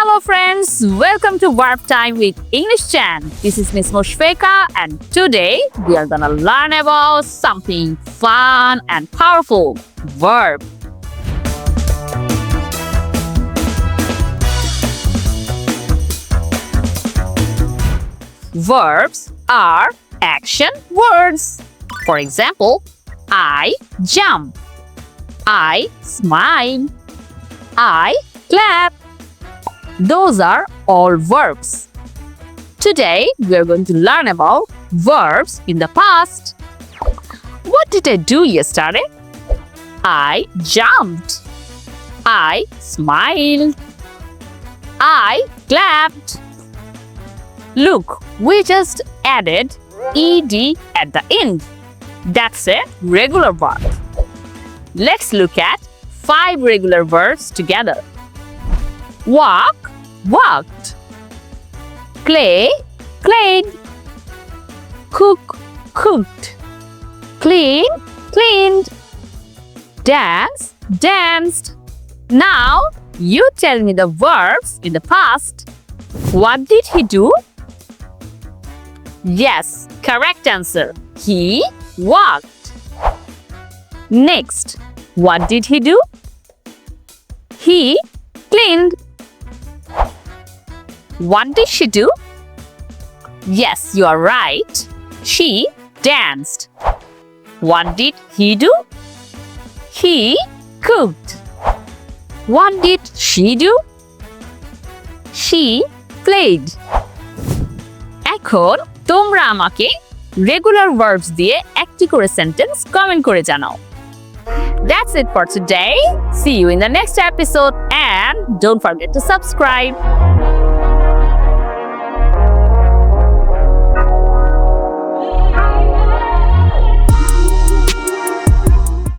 Hello friends, welcome to Verb Time with English Chan. This is Miss Mushfeka and today we are gonna learn about something fun and powerful, verb. Verbs are action words. For example, I jump, I smile, I clap. Those are all verbs. Today, we are going to learn about verbs in the past. What did I do yesterday? I jumped. I smiled. I clapped. Look, we just added ed at the end. That's a regular verb. Let's look at 5 regular verbs together. Walk, walked. Play, played. Cook, cooked. Clean, cleaned. Dance, danced. Now, you tell me the verbs in the past. What did he do? Yes, correct answer. He walked. Next, what did he do? He cleaned. What did she do? Yes, you are right. She danced. What did he do? He cooked. What did she do? She played. এখন তোমরা আমাকে regular verbs দিয়ে একটি করে sentence comment করে জানাও। That's it for today. See you in the next episode and don't forget to subscribe.